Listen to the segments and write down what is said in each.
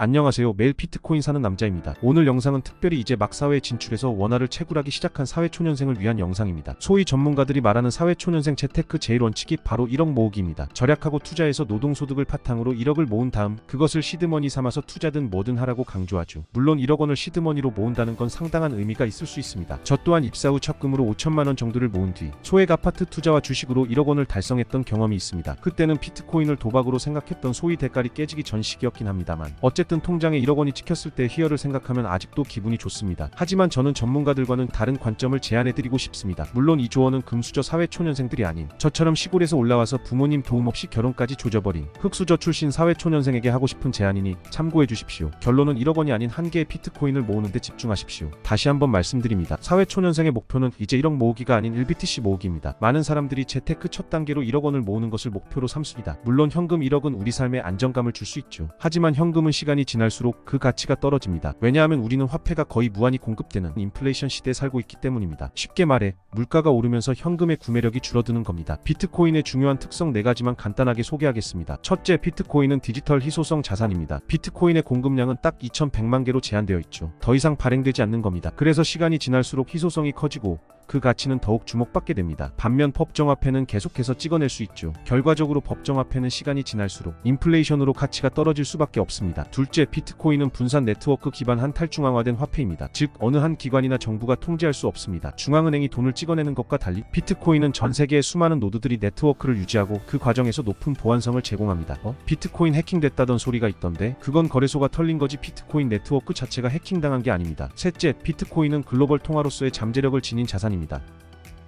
안녕하세요. 매일 비트코인 사는 남자입니다. 오늘 영상은 특별히 이제 막 사회에 진출해서 원화를 채굴하기 시작한 사회초년생을 위한 영상입니다. 소위 전문가들이 말하는 사회초년생 재테크 제일 원칙이 바로 1억 모으기입니다. 절약하고 투자해서 노동소득을 바탕으로 1억을 모은 다음 그것을 시드머니 삼아서 투자든 뭐든 하라고 강조하죠. 물론 1억 원을 시드머니로 모은다는 건 상당한 의미가 있을 수 있습니다. 저 또한 입사 후 적금으로 5천만 원 정도를 모은 뒤 소액 아파트 투자와 주식으로 1억 원을 달성했던 경험이 있습니다. 그때는 비트코인을 도박으로 생각했던 소위 대가리 깨지기 전 시기였긴 합니다만 어쨌든 통장에 1억 원이 찍혔을 때 희열을 생각하면 아직도 기분이 좋습니다. 하지만 저는 전문가들과는 다른 관점을 제안해드리고 싶습니다. 물론 이 조언은 금수저 사회초년생들이 아닌 저처럼 시골에서 올라와서 부모님 도움 없이 결혼까지 조져버린 흑수저 출신 사회초년생에게 하고 싶은 제안이니 참고해주십시오. 결론은 1억 원이 아닌 한 개의 비트코인을 모으는데 집중하십시오. 다시 한번 말씀드립니다. 사회초년생의 목표는 이제 1억 모으기가 아닌 1BTC 모으기입니다. 많은 사람들이 재테크 첫 단계로 1억 원을 모으는 것을 목표로 삼습니다. 물론 현금 1억은 우리 삶에 안정감을 줄 수 있죠. 하지만 현금은 시간이 지날수록 그 가치가 떨어집니다. 왜냐하면 우리는 화폐가 거의 무한히 공급되는 인플레이션 시대에 살고 있기 때문입니다. 쉽게 말해 물가가 오르면서 현금의 구매력이 줄어드는 겁니다. 비트코인의 중요한 특성 4가지만 간단하게 소개하겠습니다. 첫째, 비트코인은 디지털 희소성 자산입니다. 비트코인의 공급량은 딱 2100만 개로 제한되어 있죠. 더 이상 발행되지 않는 겁니다. 그래서 시간이 지날수록 희소성이 커지고 그 가치는 더욱 주목받게 됩니다. 반면 법정화폐는 계속해서 찍어낼 수 있죠. 결과적으로 법정화폐는 시간이 지날수록 인플레이션으로 가치가 떨어질 수밖에 없습니다. 둘째, 비트코인은 분산 네트워크 기반한 탈중앙화된 화폐입니다. 즉 어느 한 기관이나 정부가 통제할 수 없습니다. 중앙은행이 돈을 찍어내는 것과 달리 비트코인은 전 세계의 수많은 노드들이 네트워크를 유지하고 그 과정에서 높은 보안성을 제공합니다. 비트코인 해킹됐다던 소리가 있던데 그건 거래소가 털린 거지 비트코인 네트워크 자체가 해킹당한 게 아닙니다. 셋째, 비트코인은 글로벌 통화로서의 잠재력을 지닌 자산입니다.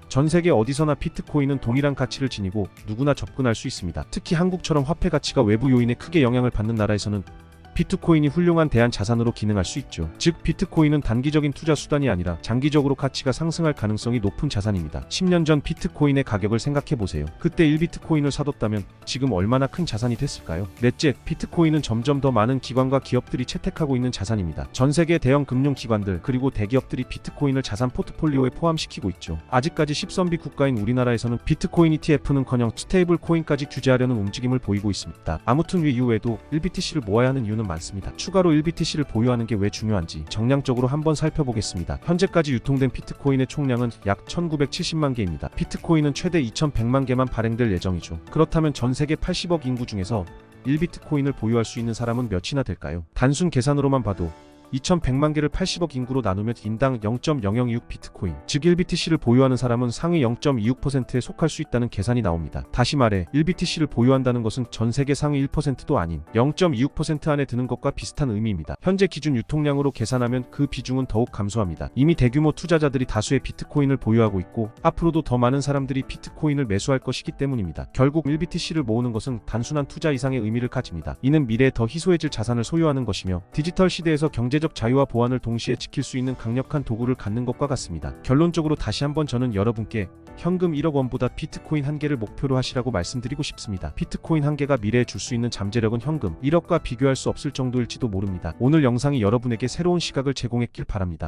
전 세계 어디서나 비트코인은 동일한 가치를 지니고 누구나 접근할 수 있습니다. 특히 한국처럼 화폐 가치가 외부 요인에 크게 영향을 받는 나라에서는 비트코인이 훌륭한 대안 자산으로 기능할 수 있죠. 즉 비트코인은 단기적인 투자 수단이 아니라 장기적으로 가치가 상승할 가능성이 높은 자산입니다. 10년 전 비트코인의 가격을 생각해보세요. 그때 1비트코인을 사뒀다면 지금 얼마나 큰 자산이 됐을까요? 넷째, 비트코인은 점점 더 많은 기관과 기업들이 채택하고 있는 자산입니다. 전 세계 대형 금융기관들 그리고 대기업들이 비트코인을 자산 포트폴리오에 포함시키고 있죠. 아직까지 10선비 국가인 우리나라에서는 비트코인 ETF는커녕 스테이블 코인까지 규제하려는 움직임을 보이고 있습니다. 아무튼 이 이후에도 1BTC를 모아야 하는 이유는 많습니다. 추가로 1BTC를 보유하는 게 왜 중요한지 정량적으로 한번 살펴보겠습니다. 현재까지 유통된 비트코인의 총량은 약 1970만 개입니다. 비트코인은 최대 2100만 개만 발행될 예정이죠. 그렇다면 전 세계 80억 인구 중에서 1비트코인을 보유할 수 있는 사람은 몇이나 될까요? 단순 계산으로만 봐도 2100만 개를 80억 인구로 나누면 인당 0.0026 비트코인, 즉 1BTC를 보유하는 사람은 상위 0.26%에 속할 수 있다는 계산이 나옵니다. 다시 말해 1BTC를 보유한다는 것은 전 세계 상위 1%도 아닌 0.26% 안에 드는 것과 비슷한 의미입니다. 현재 기준 유통량으로 계산하면 그 비중은 더욱 감소합니다. 이미 대규모 투자자들이 다수의 비트코인을 보유하고 있고 앞으로도 더 많은 사람들이 비트코인을 매수할 것이기 때문입니다. 결국 1BTC를 모으는 것은 단순한 투자 이상의 의미를 가집니다. 이는 미래에 더 희소해질 자산을 소유하는 것이며 디지털 시대에서 경제적 자유와 보안을 동시에 지킬 수 있는 강력한 도구를 갖는 것과 같습니다. 결론적으로 다시 한번 저는 여러분께 현금 1억 원보다 비트코인 1개를 목표로 하시라고 말씀드리고 싶습니다. 비트코인 1개가 미래에 줄 수 있는 잠재력은 현금 1억과 비교할 수 없을 정도일지도 모릅니다. 오늘 영상이 여러분에게 새로운 시각을 제공했길 바랍니다.